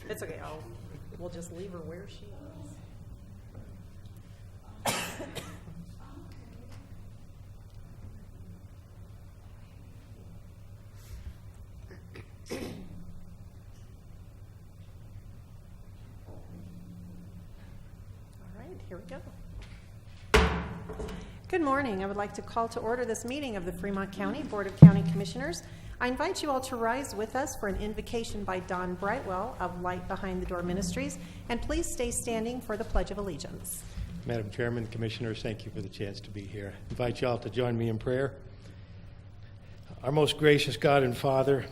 It's okay. We'll just leave her where she is. All right, here we go. Good morning. I would like to call to order this meeting of the Fremont County Board of County Commissioners. I invite you all to rise with us for an invocation by Don Brightwell of Light Behind the Door Ministries, and please stay standing for the Pledge of Allegiance. Madam Chairman, Commissioners, thank you for the chance to be here. I invite you all to join me in prayer. Our most gracious God and Father,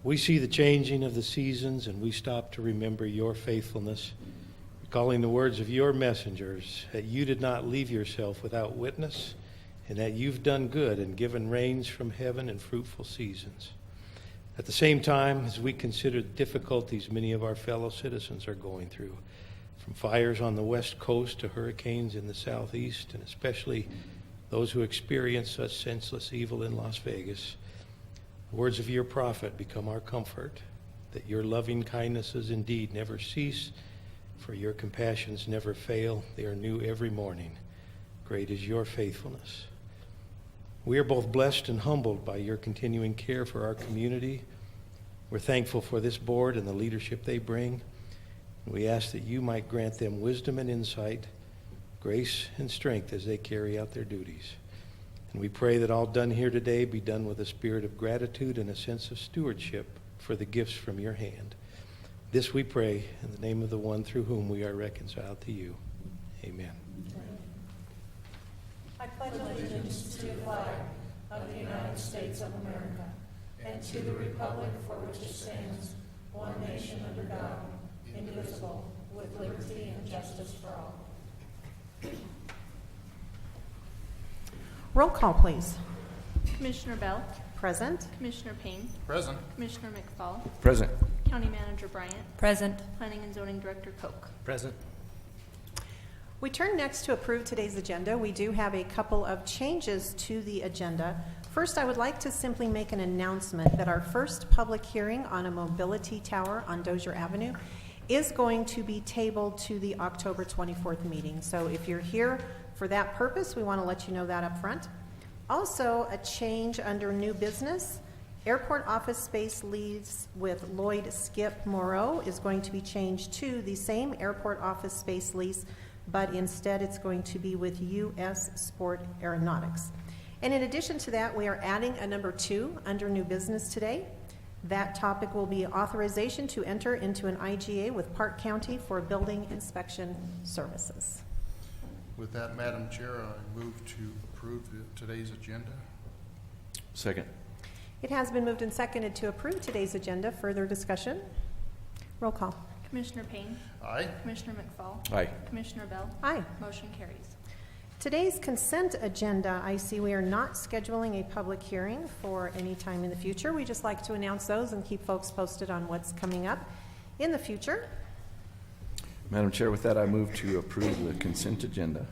we see the changing of the seasons and we stop to remember your faithfulness, recalling the words of your messengers, that you did not leave yourself without witness, and that you've done good and given rains from heaven and fruitful seasons. At the same time, as we consider the difficulties many of our fellow citizens are going through, from fires on the west coast to hurricanes in the southeast, and especially those who experience such senseless evil in Las Vegas, the words of your prophet become our comfort, that your loving kindnesses indeed never cease, for your compassions never fail. They are new every morning. Great is your faithfulness. We are both blessed and humbled by your continuing care for our community. We're thankful for this board and the leadership they bring. We ask that you might grant them wisdom and insight, grace and strength as they carry out their duties. And we pray that all done here today be done with a spirit of gratitude and a sense of stewardship for the gifts from your hand. This we pray in the name of the one through whom we are reconciled to you. Amen. I pledge allegiance to the flag of the United States of America and to the republic for which it stands, one nation under God, indivisible, with liberty and justice for all. Roll call, please. Commissioner Bell, Present. Commissioner Payne, Present. Commissioner McFall, Present. County Manager Bryant, Present. Planning and Zoning Director Koch. Present. We turn next to approve today's agenda. We do have a couple of changes to the agenda. First, I would like to simply make an announcement that our first public hearing on a mobility tower on Dozier Avenue is going to be tabled to the October 24th meeting. So if you're here for that purpose, we want to let you know that up front. Also, a change under new business. Airport office space lease with Lloyd Skip Moreau is going to be changed to the same airport office space lease, but instead it's going to be with U.S. Sport Aeronautics. And in addition to that, we are adding a number 2 under new business today. That topic will be authorization to enter into an IGA with Park County for building inspection services. With that, Madam Chair, I move to approve today's agenda. Second. It has been moved and seconded to approve today's agenda. Further discussion? Roll call. Commissioner Payne, Aye. Commissioner McFall, Aye. Commissioner Bell, Aye. motion carries. Today's consent agenda, I see we are not scheduling a public hearing for any time in the future. We just like to announce those and keep folks posted on what's coming up in the future. Madam Chair, with that, I move to approve the consent agenda.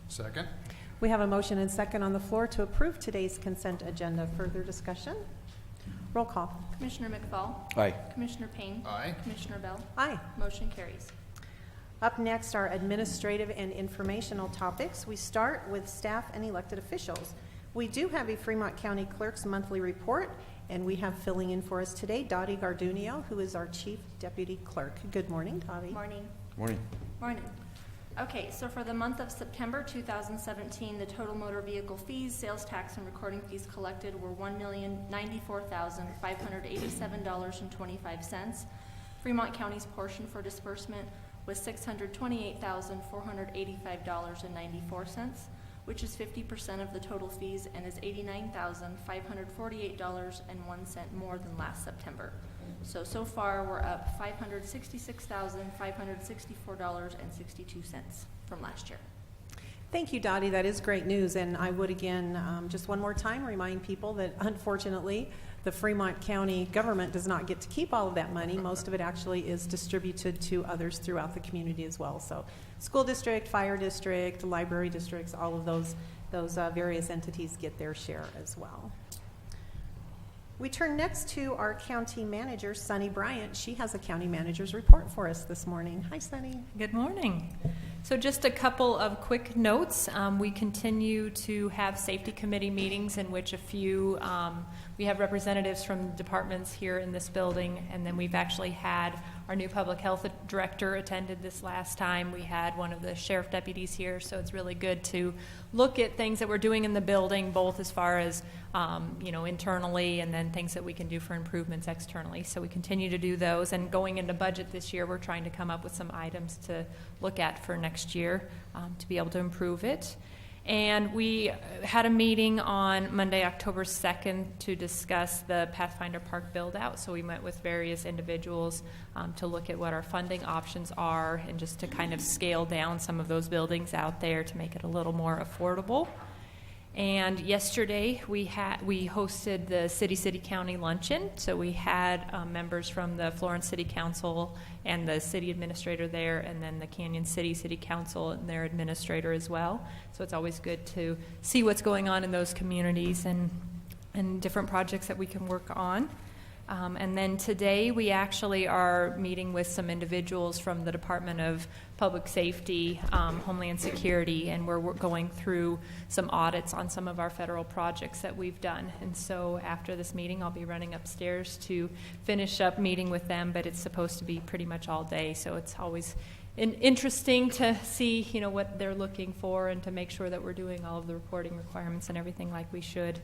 Second. We have a motion and second on the floor to approve today's consent agenda. Further discussion? Roll call. Commissioner McFall, Aye. Commissioner Payne, Aye. Commissioner Bell, Aye. motion carries. Up next are administrative and informational topics. We start with staff and elected officials. We do have a Fremont County Clerk's monthly report, and we have filling in for us today Dottie Gardunio, who is our Chief Deputy Clerk. Good morning, Dottie. Morning. Morning. Morning. Okay, so for the month of September 2017, the total motor vehicle fees, sales tax, and recording fees collected were $1,094,587.25. Fremont County's portion for disbursement was $628,485.94, which is 50% of the total fees and is $89,548.01 more than last September. So far we're up $566,564.62 from last year. Thank you, Dottie. That is great news. And I would again, just one more time, remind people that unfortunately the Fremont County government does not get to keep all of that money. Most of it actually is distributed to others throughout the community as well. So school district, fire district, library districts, all of those various entities get their share as well. We turn next to our county manager, Sunny Bryant. She has a county manager's report for us this morning. Hi, Sunny. Good morning. So just a couple of quick notes. We continue to have safety committee meetings in which we have representatives from departments here in this building, and then we've actually had our new public health director attended this last time. We had one of the sheriff deputies here, so it's really good to look at things that we're doing in the building, both as far as internally, and then things that we can do for improvements externally. So we continue to do those, and going into budget this year, we're trying to come up with some items to look at for next year to be able to improve it. And we had a meeting on Monday, October 2nd to discuss the Pathfinder Park build-out. So we met with various individuals to look at what our funding options are and just to kind of scale down some of those buildings out there to make it a little more affordable. And yesterday we hosted the City County Luncheon. So we had members from the Florence City Council and the city administrator there, and then the Canyon City Council and their administrator as well. So it's always good to see what's going on in those communities and different projects that we can work on. And then today we actually are meeting with some individuals from the Department of Public Safety, Homeland Security, and we're going through some audits on some of our federal projects that we've done. And so after this meeting, I'll be running upstairs to finish up meeting with them, but it's supposed to be pretty much all day, so it's always interesting to see, what they're looking for and to make sure that we're doing all of the reporting requirements and everything like we should.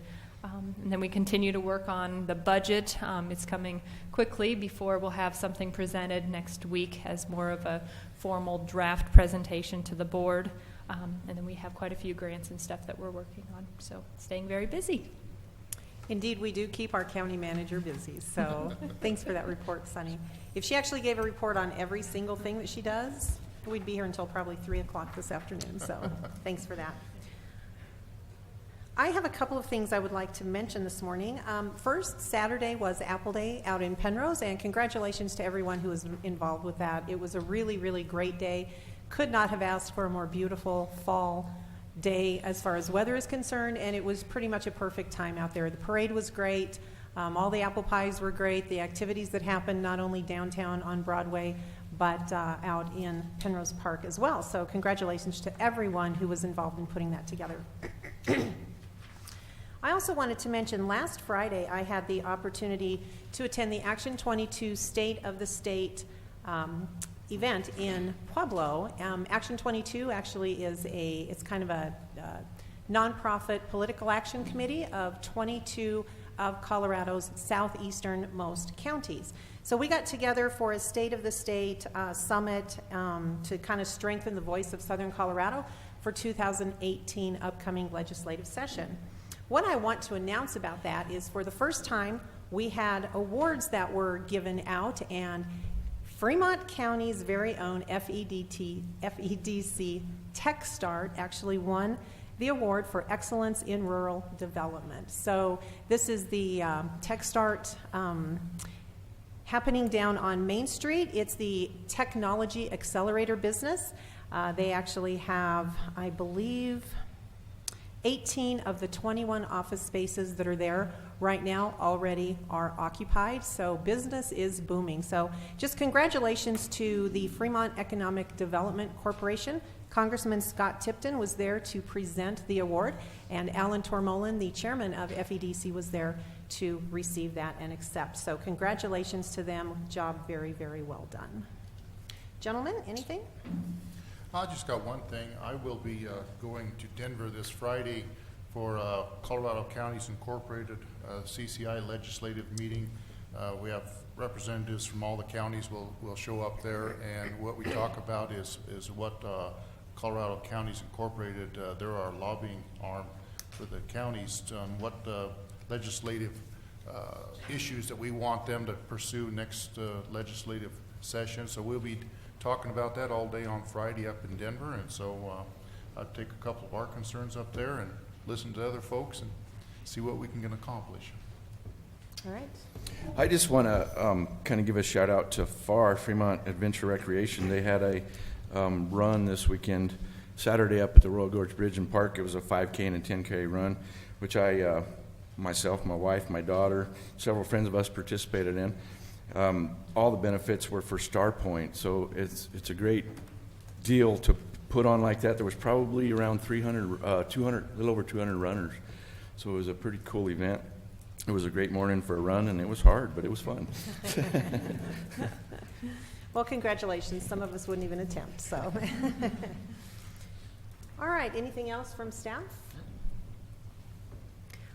And then we continue to work on the budget. It's coming quickly before we'll have something presented next week as more of a formal draft presentation to the board. And then we have quite a few grants and stuff that we're working on. So staying very busy. Indeed, we do keep our county manager busy, so thanks for that report, Sunny. If she actually gave a report on every single thing that she does, we'd be here until probably 3 o'clock this afternoon, so thanks for that. I have a couple of things I would like to mention this morning. First, Saturday was Apple Day out in Penrose, and congratulations to everyone who was involved with that. It was a really, really great day. Could not have asked for a more beautiful fall day as far as weather is concerned, and it was pretty much a perfect time out there. The parade was great. All the apple pies were great. The activities that happened not only downtown on Broadway, but out in Penrose Park as well. So congratulations to everyone who was involved in putting that together. I also wanted to mention last Friday I had the opportunity to attend the Action 22 State of the State event in Pueblo. Action 22 actually it's kind of a nonprofit political action committee of 22 of Colorado's southeasternmost counties. So we got together for a State of the State summit to kind of strengthen the voice of Southern Colorado for 2018 upcoming legislative session. What I want to announce about that is for the first time we had awards that were given out, and Fremont County's very own FEDC Tech Start actually won the award for excellence in rural development. So this is the Tech Start happening down on Main Street. It's the Technology Accelerator business. They actually have, I believe, 18 of the 21 office spaces that are there right now already are occupied, so business is booming. So just congratulations to the Fremont Economic Development Corporation. Congressman Scott Tipton was there to present the award, and Alan Tormolin, the chairman of FEDC, was there to receive that and accept. So congratulations to them. Job very, very well done. Gentlemen, anything? I just got one thing. I will be going to Denver this Friday for Colorado Counties Incorporated CCI legislative meeting. We have representatives from all the counties will show up there, and what we talk about is what Colorado Counties Incorporated, they're our lobbying arm for the counties, on what legislative issues that we want them to pursue next legislative session. So we'll be talking about that all day on Friday up in Denver, and so I'll take a couple of our concerns up there and listen to other folks and see what we can accomplish. All right. I just want to kind of give a shout out to FAR, Fremont Adventure Recreation. They had a run this weekend, Saturday up at the Royal Gorge Bridge and Park. It was a 5K and a 10K run, which I myself, my wife, my daughter, several friends of us participated in. All the benefits were for Star Point, so it's a great deal to put on like that. There was probably around 200, a little over 200 runners, so it was a pretty cool event. It was a great morning for a run, and it was hard, but it was fun. Well, congratulations. Some of us wouldn't even attempt, so. All right, anything else from staff?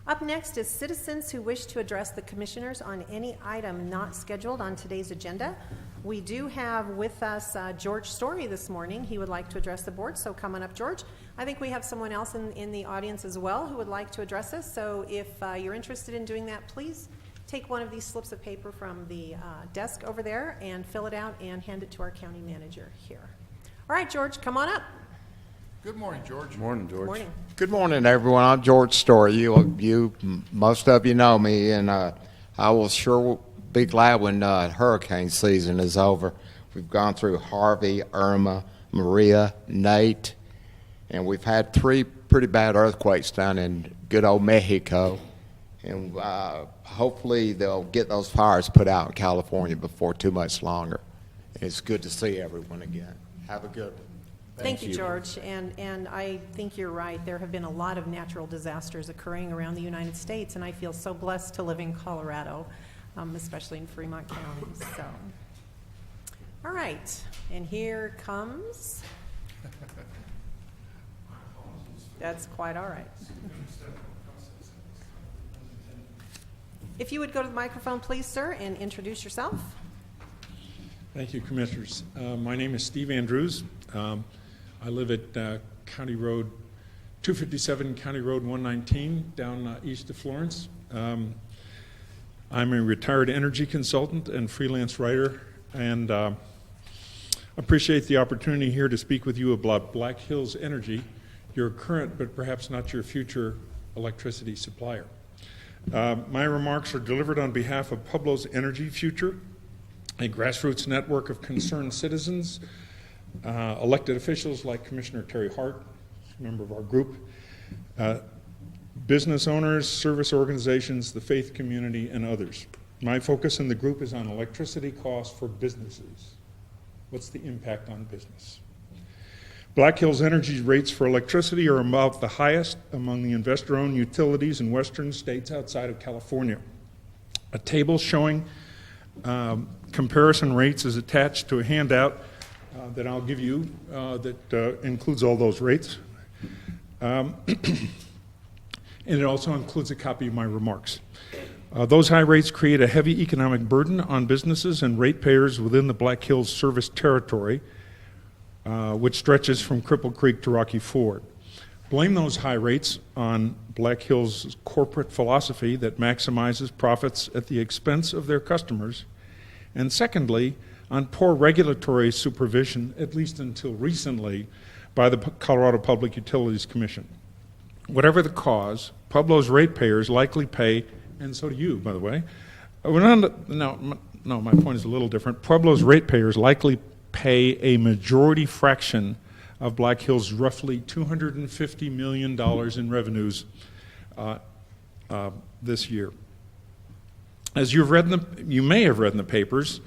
Up next is citizens who wish to address the commissioners on any item not scheduled on today's agenda. We do have with us George Story this morning. He would like to address the board, so come on up, George. I think we have someone else in the audience as well who would like to address us, so if you're interested in doing that, please take one of these slips of paper from the desk over there and fill it out and hand it to our county manager here. All right, George, come on up. Good morning, George. Morning, George. Morning. Good morning, everyone. I'm George Story. Most of you know me, and I will sure be glad when hurricane season is over. We've gone through Harvey, Irma, Maria, Nate, and we've had 3 pretty bad earthquakes down in good old Mexico. And hopefully they'll get those fires put out in California before too much longer. It's good to see everyone again. Have a good one. Thank you, George. And I think you're right. There have been a lot of natural disasters occurring around the United States, and I feel so blessed to live in Colorado, especially in Fremont County. So, all right. And here comes. That's quite all right. If you would go to the microphone, please, sir, and introduce yourself. Thank you, Commissioners. My name is Steve Andrews. I live at County Road 257, County Road 119, down east of Florence. I'm a retired energy consultant and freelance writer, and appreciate the opportunity here to speak with you about Black Hills Energy, your current but perhaps not your future electricity supplier. My remarks are delivered on behalf of Pueblo's Energy Future, a grassroots network of concerned citizens, elected officials like Commissioner Terry Hart, a member of our group, business owners, service organizations, the faith community, and others. My focus in the group is on electricity costs for businesses. What's the impact on business? Black Hills Energy's rates for electricity are about the highest among the investor-owned utilities in western states outside of California. A table showing comparison rates is attached to a handout that I'll give you that includes all those rates. And it also includes a copy of my remarks. Those high rates create a heavy economic burden on businesses and ratepayers within the Black Hills service territory, which stretches from Cripple Creek to Rocky Ford. Blame those high rates on Black Hills' corporate philosophy that maximizes profits at the expense of their customers, and secondly, on poor regulatory supervision, at least until recently, by the Colorado Public Utilities Commission. Whatever the cause, Pueblo's ratepayers likely pay, and so do you, by the way. No, my point is a little different. Pueblo's ratepayers likely pay a majority fraction of Black Hills' roughly $250 million in revenues this year. As you may have read in the papers,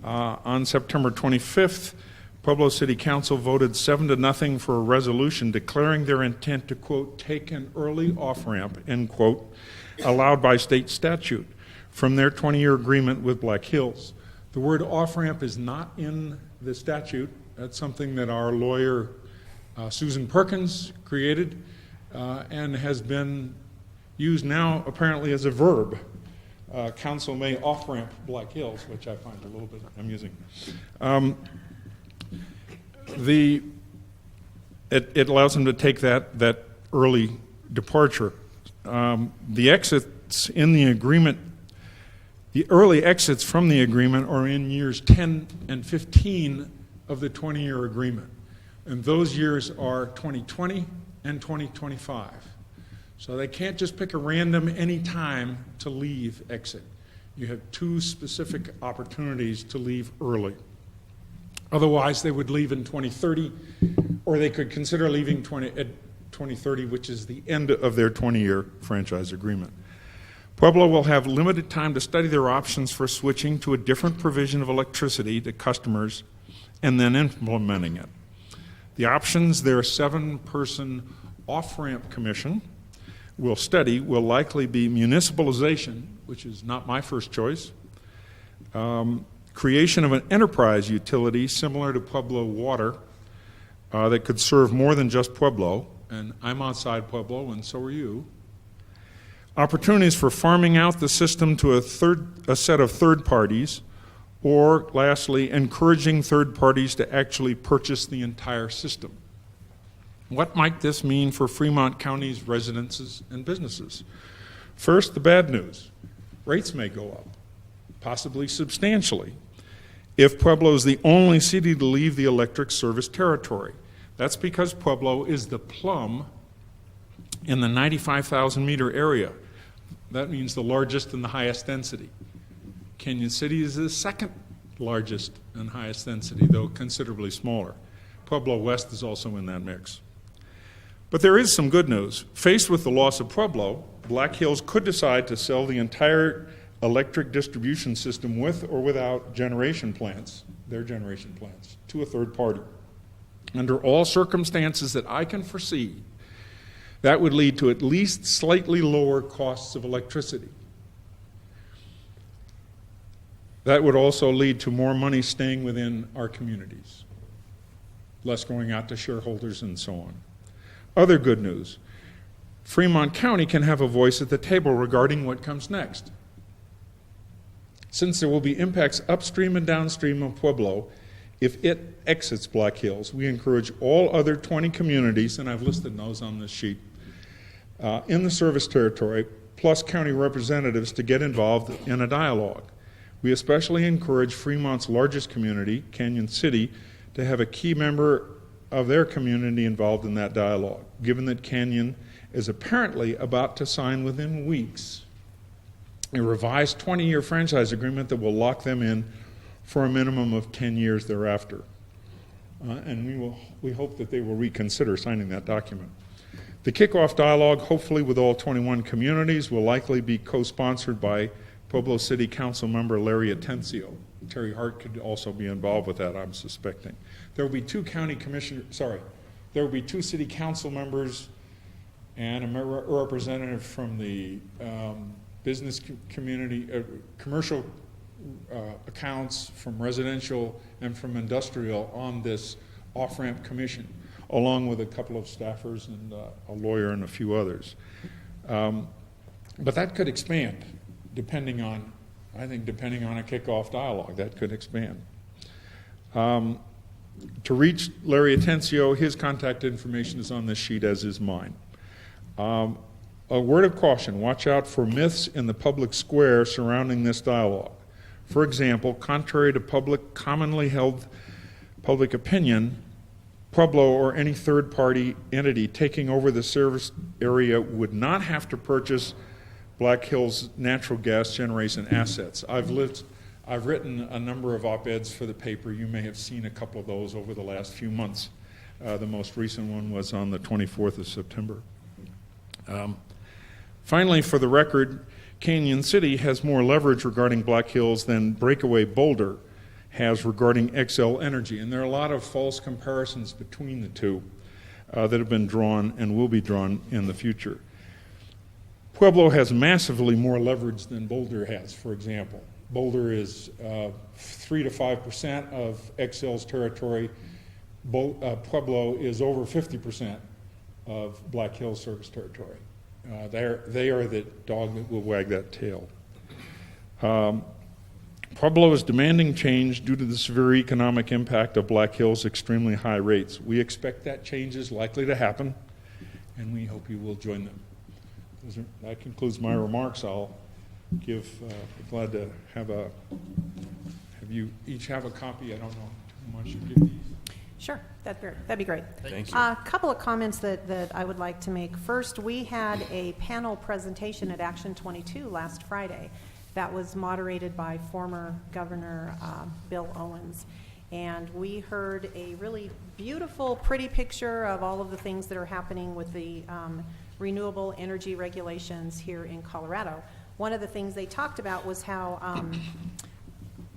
on September 25th, Pueblo City Council voted 7-0 for a resolution declaring their intent to, quote, take an early off-ramp, end quote, allowed by state statute from their 20-year agreement with Black Hills. The word off-ramp is not in the statute. That's something that our lawyer, Susan Perkins, created and has been used now apparently as a verb. Council may off-ramp Black Hills, which I find a little bit amusing. It allows them to take that early departure. The exits in the agreement, the early exits from the agreement are in years 10 and 15 of the 20-year agreement. And those years are 2020 and 2025. So they can't just pick a random any time to leave exit. You have 2 specific opportunities to leave early. Otherwise, they would leave in 2030, or they could consider leaving at 2030, which is the end of their 20-year franchise agreement. Pueblo will have limited time to study their options for switching to a different provision of electricity to customers and then implementing it. The options their 7-person off-ramp commission will study will likely be municipalization, which is not my first choice, creation of an enterprise utility similar to Pueblo Water that could serve more than just Pueblo, and I'm outside Pueblo, and so are you. Opportunities for farming out the system to a set of third parties, or lastly, encouraging third parties to actually purchase the entire system. What might this mean for Fremont County's residences and businesses? First, the bad news. Rates may go up, possibly substantially, if Pueblo is the only city to leave the electric service territory. That's because Pueblo is the plum in the 95,000-meter area. That means the largest and the highest density. Canyon City is the second largest and highest density, though considerably smaller. Pueblo West is also in that mix. But there is some good news. Faced with the loss of Pueblo, Black Hills could decide to sell the entire electric distribution system with or without generation plants, their generation plants, to a third party. Under all circumstances that I can foresee, that would lead to at least slightly lower costs of electricity. That would also lead to more money staying within our communities, less going out to shareholders and so on. Other good news, Fremont County can have a voice at the table regarding what comes next. Since there will be impacts upstream and downstream of Pueblo, if it exits Black Hills, we encourage all other 20 communities, and I've listed those on this sheet, in the service territory, plus county representatives to get involved in a dialogue. We especially encourage Fremont's largest community, Canyon City, to have a key member of their community involved in that dialogue, given that Canyon is apparently about to sign within weeks a revised 20-year franchise agreement that will lock them in for a minimum of 10 years thereafter. And we hope that they will reconsider signing that document. The kickoff dialogue, hopefully with all 21 communities, will likely be co-sponsored by Pueblo City Council member Larry Atencio. Terry Hart could also be involved with that, I'm suspecting. There will be 2 there will be 2 city council members and a representative from the business community, commercial accounts, from residential and from industrial on this off-ramp commission, along with a couple of staffers and a lawyer and a few others. But that could expand, depending on a kickoff dialogue. That could expand. To reach Larry Atencio, his contact information is on this sheet, as is mine. A word of caution, watch out for myths in the public square surrounding this dialogue. For example, contrary to commonly held public opinion, Pueblo or any third-party entity taking over the service area would not have to purchase Black Hills natural gas generation assets. I've written a number of op-eds for the paper. You may have seen a couple of those over the last few months. The most recent one was on the 24th of September. Finally, for the record, Canyon City has more leverage regarding Black Hills than Breakaway Boulder has regarding XL Energy. And there are a lot of false comparisons between the two that have been drawn and will be drawn in the future. Pueblo has massively more leverage than Boulder has, for example. Boulder is 3 to 5% of XL's territory. Pueblo is over 50% of Black Hills service territory. They are the dog that will wag that tail. Pueblo is demanding change due to the severe economic impact of Black Hills' extremely high rates. We expect that change is likely to happen, and we hope you will join them. That concludes my remarks. I'll be glad to have you each have a copy. I don't know how much you give these. Sure, that'd be great. Thank you. A couple of comments that I would like to make. First, we had a panel presentation at Action 22 last Friday that was moderated by former Governor Bill Owens. And we heard a really beautiful, pretty picture of all of the things that are happening with the renewable energy regulations here in Colorado. one of the things they talked about was how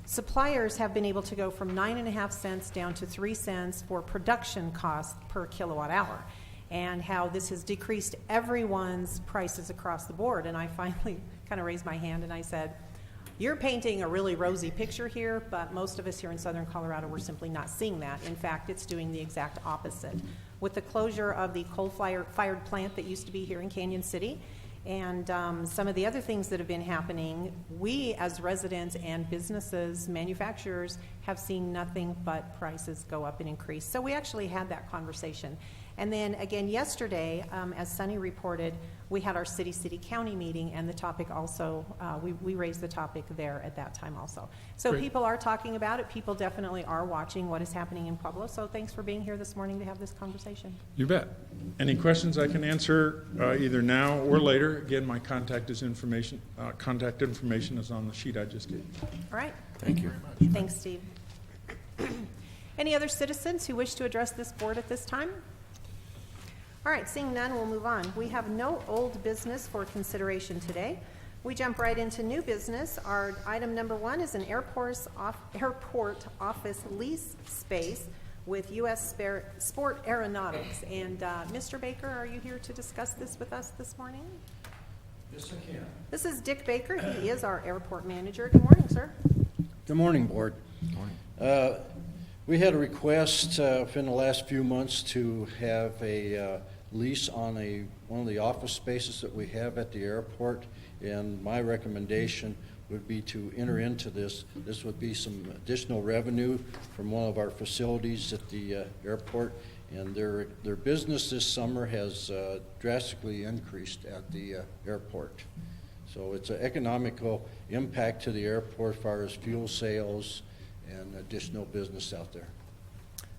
suppliers have been able to go from 9.5 cents down to 3 cents for production costs per kilowatt hour, and how this has decreased everyone's prices across the board. And I finally kind of raised my hand and I said, you're painting a really rosy picture here, but most of us here in southern Colorado, we're simply not seeing that. In fact, it's doing the exact opposite. With the closure of the coal-fired plant that used to be here in Canyon City, and some of the other things that have been happening, we as residents and businesses, manufacturers, have seen nothing but prices go up and increase. So we actually had that conversation. And then again yesterday, as Sunny reported, we had our city-county meeting, and the topic also, we raised the topic there at that time also. So Great. People are talking about it. People definitely are watching what is happening in Pueblo. So thanks for being here this morning to have this conversation. You bet. Any questions I can answer either now or later? Again, my contact information is on the sheet I just gave. All right. Thank you. Thanks, Steve. Any other citizens who wish to address this board at this time? All right, seeing none, we'll move on. We have no old business for consideration today. We jump right into new business. Our item number 1 is an airport office lease space with U.S. Sport Aeronautics. And Mr. Baker, are you here to discuss this with us this morning? Yes, I can. This is Dick Baker. He is our airport manager. Good morning, sir. Good morning, Board. We had a request within the last few months to have a lease on one of the office spaces that we have at the airport, and my recommendation would be to enter into this. This would be some additional revenue from one of our facilities at the airport, and their business this summer has drastically increased at the airport. So it's an economical impact to the airport as far as fuel sales and additional business out there.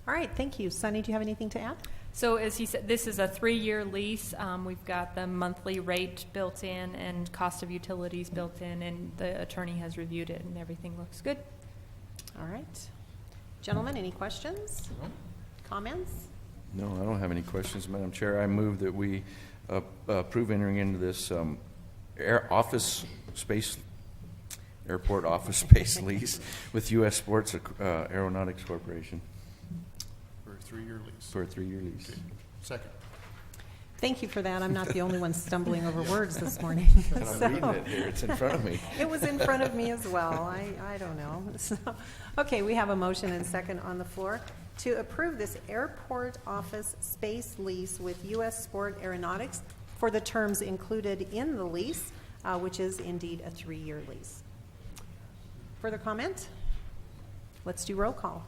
All right, thank you. Sunny, do you have anything to add? So as he said, this is a 3-year lease. We've got the monthly rate built in and cost of utilities built in, and the attorney has reviewed it, and everything looks good. All right. Gentlemen, any questions? Comments? No, I don't have any questions, Madam Chair. I move that we approve entering into this airport office space lease with U.S. Sports Aeronautics Corporation For a 3-year lease. for a 3-year lease. Okay. Second. Thank you for that. I'm not the only one stumbling over words this morning. And I'm reading it here. It's in front of me. It was in front of me as well. I don't know. So, okay, we have a motion and second on the floor to approve this airport office space lease with U.S. Sport Aeronautics for the terms included in the lease, which is indeed a 3-year lease. Further comment? Let's do roll call.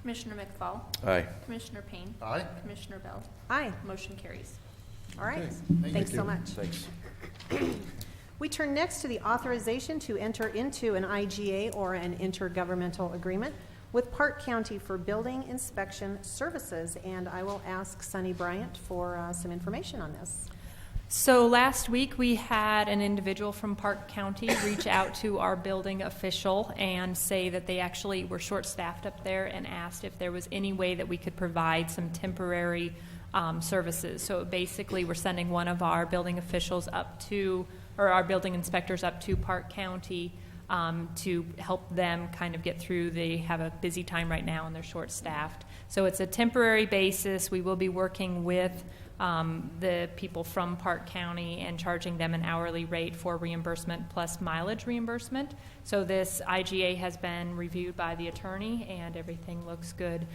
Commissioner McFall? Aye. Commissioner Payne? Aye. Commissioner Bell? Aye. Motion carries. All right. Okay. Thanks so you. much. Thanks. We turn next to the authorization to enter into an IGA or an intergovernmental agreement with Park County for building inspection services, and I will ask Sunny Bryant for some information on this. So last week, we had an individual from Park County reach out to our building official and say that they actually were short-staffed up there and asked if there was any way that we could provide some temporary services. So basically, we're sending one of our building officials up to, or our building inspectors up to Park County to help them kind of get through. They have a busy time right now and they're short-staffed. So it's a temporary basis. We will be working with the people from Park County and charging them an hourly rate for reimbursement plus mileage reimbursement. So this IGA has been reviewed by the attorney and everything looks good.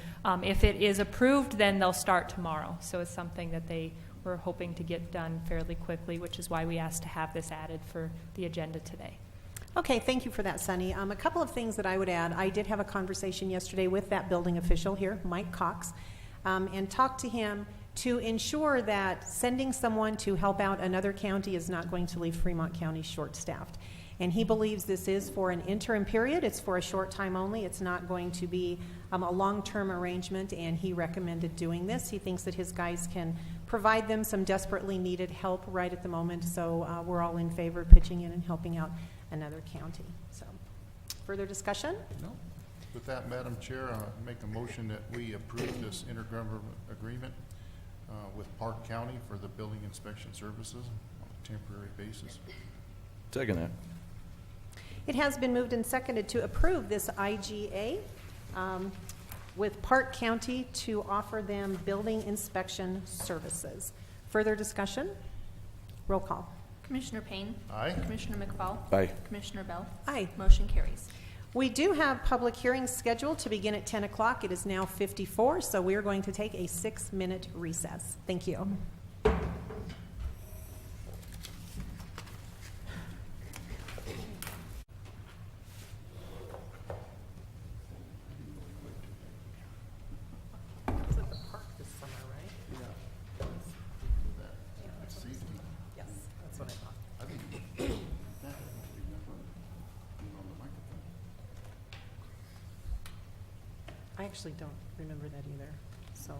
If it is approved, then they'll start tomorrow. So it's something that they were hoping to get done fairly quickly, which is why we asked to have this added for the agenda today. Okay, thank you for that, Sunny. A couple of things that I would add. I did have a conversation yesterday with that building official here, Mike Cox, and talked to him to ensure that sending someone to help out another county is not going to leave Fremont County short-staffed. And he believes this is for an interim period. It's for a short time only. It's not going to be a long-term arrangement, and he recommended doing this. He thinks that his guys can provide them some desperately needed help right at the moment, so we're all in favor of pitching in and helping out another county. So, further discussion? No. With that, Madam Chair, I make a motion that we approve this intergovernmental agreement with Park County for the building inspection services on a temporary basis. Second that. It has been moved and seconded to approve this IGA with Park County to offer them building inspection services. Further discussion? Roll call. Commissioner Payne. Aye. Commissioner McFall. Aye. Commissioner Bell. Aye. Motion carries. We do have public hearings scheduled to begin at 10 o'clock. It is now 54, so we are going to take a 6-minute recess. Thank you. Yes, that's what I thought. I actually don't remember that either, so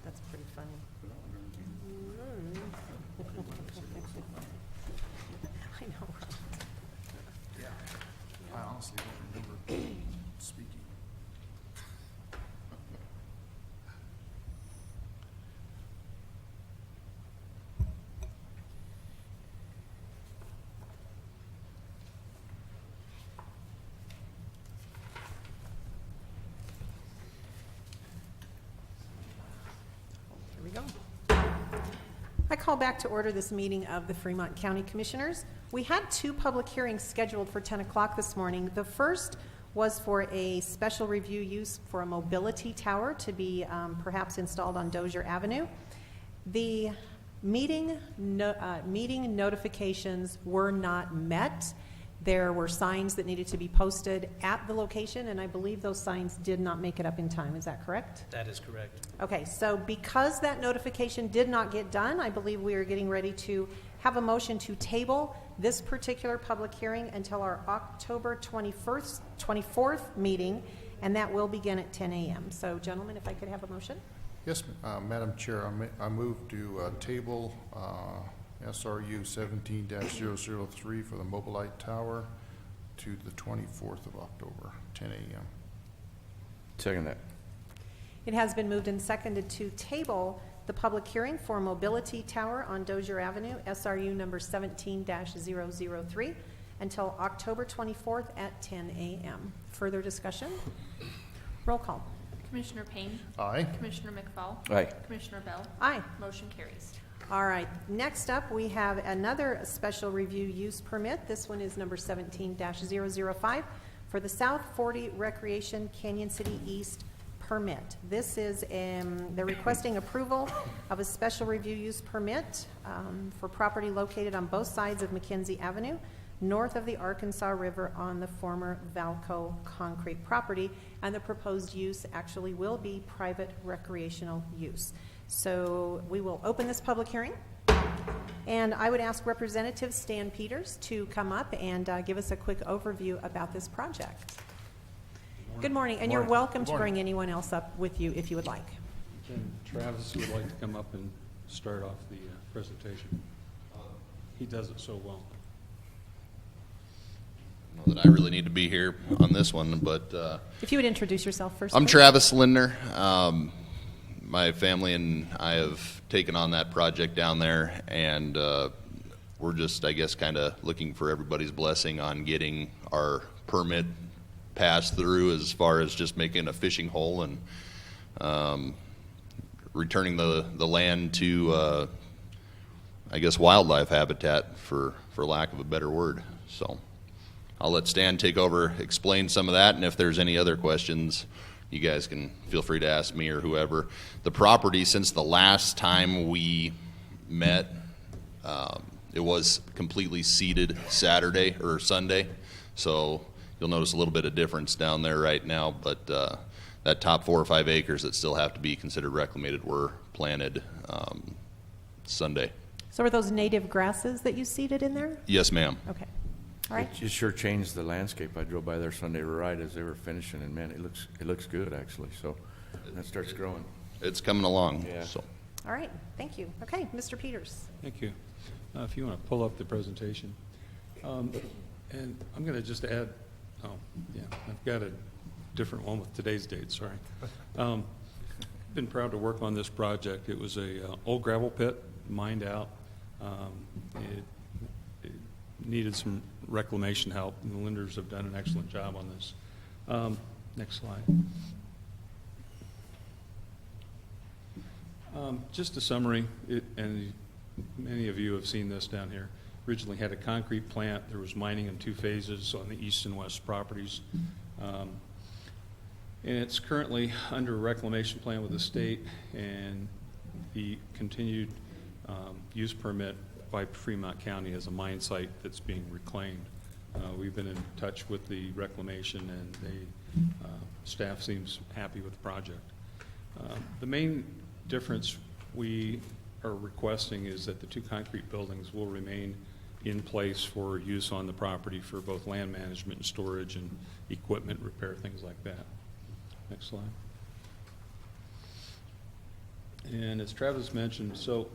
that's pretty funny. I know, right? I honestly don't remember speaking. Here we go. I call back to order this meeting of the Fremont County Commissioners. We had 2 public hearings scheduled for 10 o'clock this morning. The first was for a special review use for a mobility tower to be perhaps installed on Dozier Avenue. The meeting notifications were not met. There were signs that needed to be posted at the location, and I believe those signs did not make it up in time. Is that correct? That is correct. Okay, so because that notification did not get done, I believe we are getting ready to have a motion to table this particular public hearing until our October 24th meeting, and that will begin at 10 a.m. So, gentlemen, if I could have a motion? Yes, Madam Chair, I move to table SRU 17-003 for the Mobilite Tower to the 24th of October, 10 a.m. Second that. It has been moved and seconded to table the public hearing for Mobility Tower on Dozier Avenue, SRU number 17-003, until October 24th at 10 a.m. Further discussion? Roll call. Commissioner Payne. Aye. Commissioner McFall. Aye. Commissioner Bell. Aye. Motion carries. All right, next up, we have another special review use permit. This one is number 17-005 for the South 40 Recreation Canyon City East permit. This is, they're requesting approval of a special review use permit for property located on both sides of McKenzie Avenue, north of the Arkansas River on the former Valco concrete property, and the proposed use actually will be private recreational use. So we will open this public hearing, and I would ask Representative Stan Peters to come up and give us a quick overview about this project. Good morning, and you're welcome to bring anyone else up with you if you would like. And Travis would like to come up and start off the presentation. He does it so well. Know that I really need to be here on this one, but If you would introduce yourself first. I'm please. Travis Lindner. My family and I have taken on that project down there, and we're just, I guess, kind of looking for everybody's blessing on getting our permit passed through as far as just making a fishing hole and returning the land to, I guess, wildlife habitat, for lack of a better word. So I'll let Stan take over, explain some of that, and if there's any other questions, you guys can feel free to ask me or whoever. The property, since the last time we met, it was completely seeded Saturday or Sunday, so you'll notice a little bit of difference down there right now, but that top 4 or 5 acres that still have to be considered reclamated were planted Sunday. So are those native grasses that you seeded in there? Yes, ma'am. Okay. All right. It sure changed the landscape. I drove by there Sunday right as they were finishing, and man, it looks good actually. So that starts growing. It's coming along. Yeah. So. All right. Thank you. Okay, Mr. Peters. Thank you. If you want to pull up the presentation. And I'm going to just add, I've got a different one with today's date, sorry. Been proud to work on this project. It was a old gravel pit mined out. needed some reclamation help, and the lenders have done an excellent job on this. Next slide. Just a summary, and many of you have seen this down here. Originally had a concrete plant. There was mining in 2 phases on the east and west properties. And it's currently under a reclamation plan with the state and the continued use permit by Fremont County as a mine site that's being reclaimed. We've been in touch with the reclamation, and staff seems happy with the project. The main difference we are requesting is that the 2 concrete buildings will remain in place for use on the property for both land management and storage and equipment repair, things like that. Next slide. And as Travis mentioned, so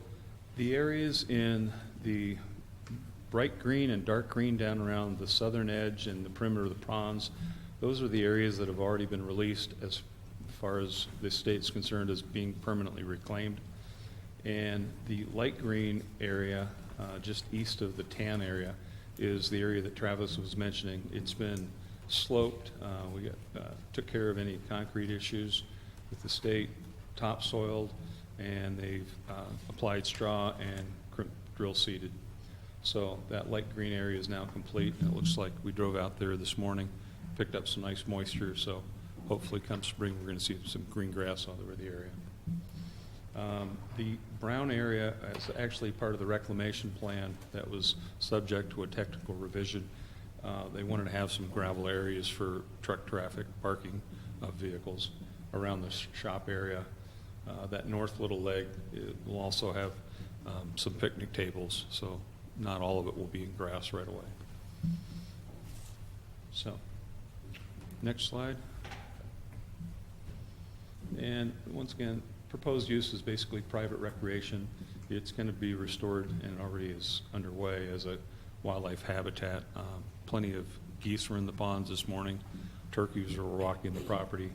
the areas in the bright green and dark green down around the southern edge and the perimeter of the ponds, those are the areas that have already been released as far as the state's concerned as being permanently reclaimed. And the light green area, just east of the tan area, is the area that Travis was mentioning. It's been sloped. We took care of any concrete issues with the state, topsoiled, and they've applied straw and drill seeded. So that light green area is now complete, and it looks like we drove out there this morning, picked up some nice moisture, so hopefully come spring we're going to see some green grass all over the area. The brown area is actually part of the reclamation plan that was subject to a technical revision. They wanted to have some gravel areas for truck traffic parking of vehicles around the shop area. That north little leg will also have some picnic tables, so not all of it will be in grass right away. So, next slide. And once again, proposed use is basically private recreation. It's going to be restored, and already is underway as a wildlife habitat. Plenty of geese were in the ponds this morning. Turkeys were walking the property.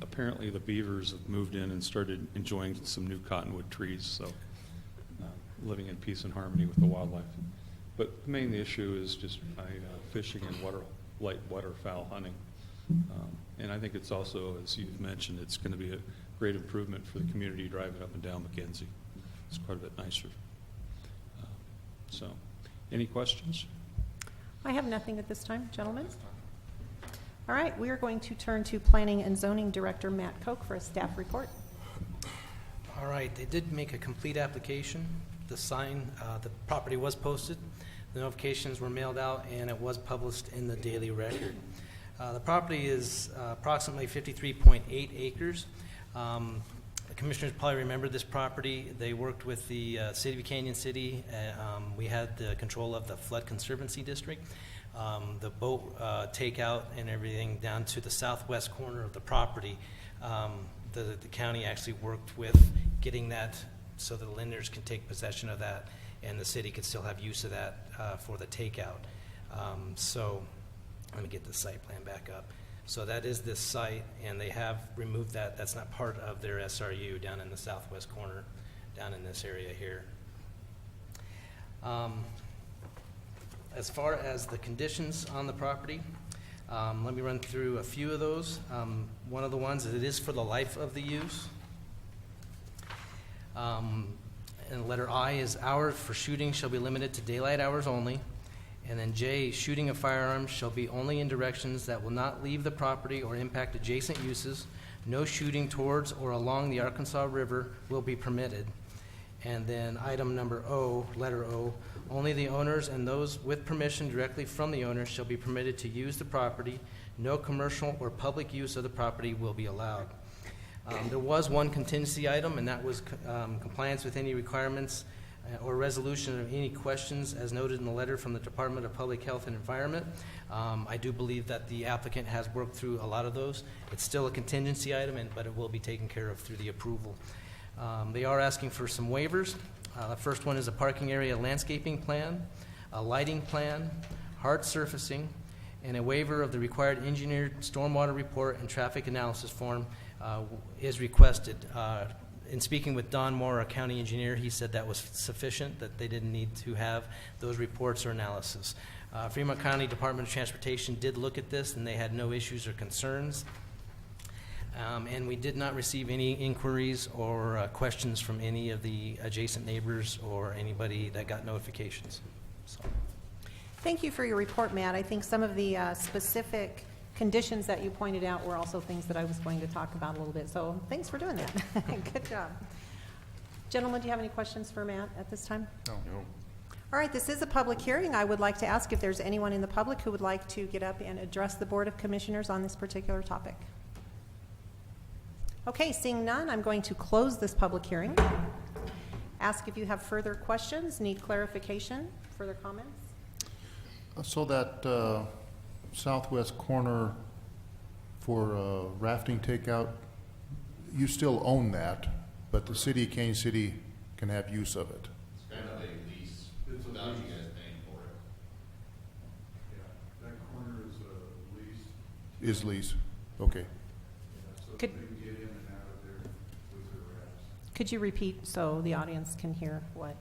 Apparently the beavers have moved in and started enjoying some new cottonwood trees, so living in peace and harmony with the wildlife. But the main issue is just fishing and light waterfowl hunting. And I think it's also, as you've mentioned, it's going to be a great improvement for the community driving up and down McKenzie. It's quite a bit nicer. So, any questions? I have nothing at this time, gentlemen. All right, we are going to turn to Planning and Zoning Director Matt Koch for a staff report. All right, they did make a complete application. The property was posted, the notifications were mailed out, and it was published in the Daily Record. The property is approximately 53.8 acres. The commissioners probably remember this property. They worked with the City of Canyon City. We had the control of the Flood Conservancy District. The boat takeout and everything down to the southwest corner of the property. The county actually worked with getting that so the lenders can take possession of that and the city could still have use of that for the takeout. So let me get the site plan back up. So that is this site, and they have removed that. That's not part of their SRU down in the southwest corner, down in this area here. As far as the conditions on the property, let me run through a few of those. One of the ones is it is for the life of the use. And letter I is hours for shooting shall be limited to daylight hours only. And then J, shooting of firearms shall be only in directions that will not leave the property or impact adjacent uses. No shooting towards or along the Arkansas River will be permitted. And then item number O, letter O, only the owners and those with permission directly from the owners shall be permitted to use the property. No commercial or public use of the property will be allowed. There was one contingency item, and that was compliance with any requirements or resolution of any questions as noted in the letter from the Department of Public Health and Environment. I do believe that the applicant has worked through a lot of those. It's still a contingency item, but it will be taken care of through the approval. They are asking for some waivers. The first one is a parking area landscaping plan, a lighting plan, hard surfacing, and a waiver of the required engineered stormwater report and traffic analysis form is requested. In speaking with Don Moore, our county engineer, he said that was sufficient, that they didn't need to have those reports or analysis. Fremont County Department of Transportation did look at this, and they had no issues or concerns. And we did not receive any inquiries or questions from any of the adjacent neighbors or anybody that got notifications. So, Thank you for your report, Matt. I think some of the specific conditions that you pointed out were also things that I was going to talk about a little bit. So thanks for doing that. Good job. Gentlemen, do you have any questions for Matt at this time? No. All right, this is a public hearing. I would like to ask if there's anyone in the public who would like to get up and address the Board of Commissioners on this particular topic. Okay, seeing none, I'm going to close this public hearing. Ask if you have further questions, need clarification, further comments? So that southwest corner for rafting takeout, you still own that, but the city, Kane City, can have use of it. It's kind of a lease without you guys paying for it. Yeah, that corner is a lease. Is lease, okay. So Could- they can get in and out of there with their rafts. Could you repeat so the audience can hear what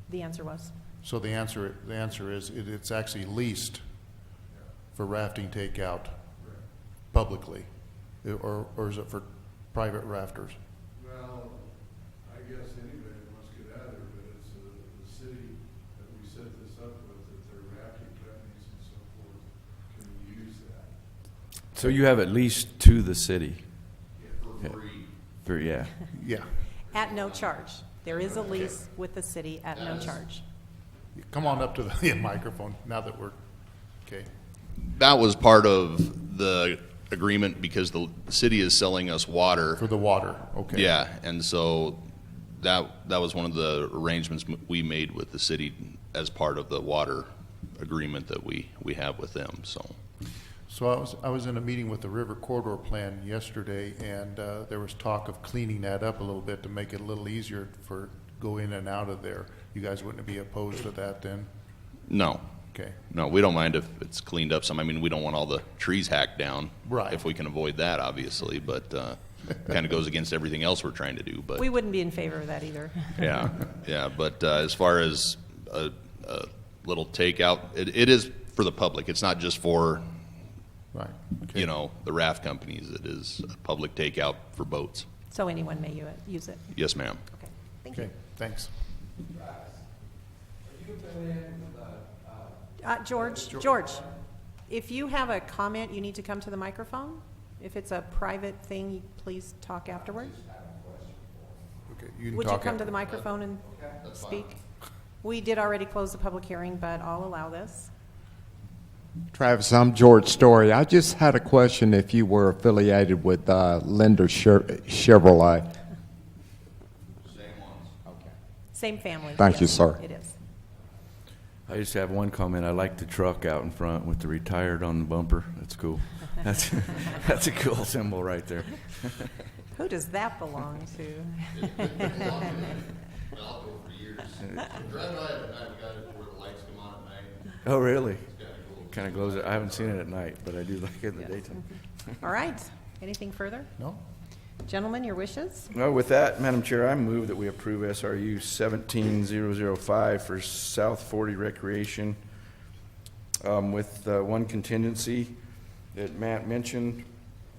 the answer was? So the answer is it's actually leased for rafting takeout publicly, or is it for private rafters? Well, I guess anybody that wants to get out of there, but it's the city that we set this up with, that their rafting companies and so forth can use that. So you have it leased to the city? For free. For, yeah. Yeah. At no charge. There is a lease with the city at no charge. Come on up to the microphone now that we're, okay. That was part of the agreement because the city is selling us water. For the water, okay. Yeah, and so that was one of the arrangements we made with the city as part of the water agreement that we have with them, so. So I was in a meeting with the River Corridor Plan yesterday, and there was talk of cleaning that up a little bit to make it a little easier for go in and out of there. You guys wouldn't be opposed to that then? No. Okay. No, we don't mind if it's cleaned up some. I mean, we don't want all the trees hacked down. Right. If we can avoid that, obviously, but kind of goes against everything else we're trying to do, but. We wouldn't be in favor of that either. Yeah, but as far as a little takeout, it is for the public. It's not just for, Right. Okay. you know, the raft companies. It is a public takeout for boats. So anyone may use it. Yes, ma'am. Okay, thank you. Okay, thanks. George, if you have a comment, you need to come to the microphone. If it's a private thing, please talk afterward. Okay, you can Would you talk come after- to the microphone and speak? We did already close the public hearing, but I'll allow this. Travis, I'm George Story. I just had a question if you were affiliated with Linder Chevrolet. Same family. Thank you, yes, sir. It is. I just have one comment. I like the truck out in front with the retired on the bumper. That's cool. That's a cool symbol right there. Who does that belong to? I'll go for years. Drive by it at night, we got it where the lights come on at night. Oh, really? Kind of glows. I haven't seen it at night, but I do like it in the daytime. All right. Anything further? No? Gentlemen, your wishes? Well, with that, Madam Chair, I move that we approve SRU 17005 for South 40 Recreation with one contingency that Matt mentioned,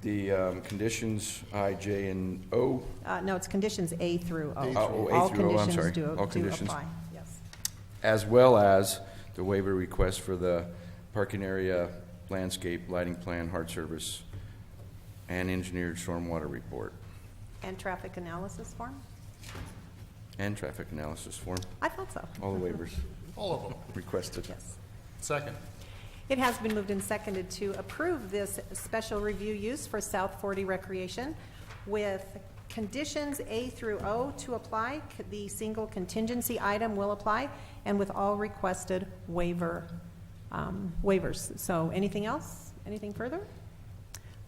the conditions I, J, and O. No, it's conditions A through O. Oh, A All through O, I'm conditions sorry. do All conditions. apply. Yes. As well as the waiver request for the parking area, landscape, lighting plan, hard service, and engineered stormwater report, And traffic analysis form? and traffic analysis form. I thought so. All the waivers All of them. requested. Yes. Second. It has been moved and seconded to approve this special review use for South 40 Recreation with conditions A through O to apply. The single contingency item will apply, and with all requested waivers. So anything else? Anything further?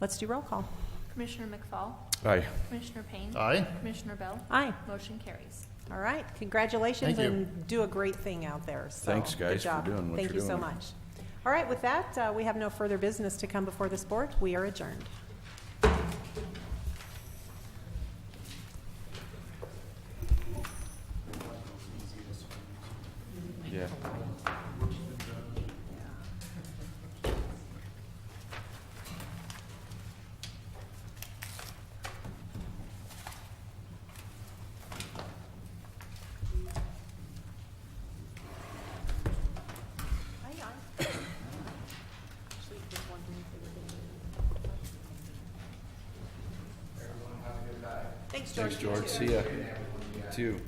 Let's do roll call. Commissioner McFall? Aye. Commissioner Payne? Aye. Commissioner Bell? Aye. Motion carries. All right. Congratulations, Thank you. and do a great thing out there. So, Thanks, guys, good for job. doing what Thank you're you so doing. much. All right. With that, we have no further business to come before this board. We are adjourned. Thanks, George. Thanks, George. See ya. You too.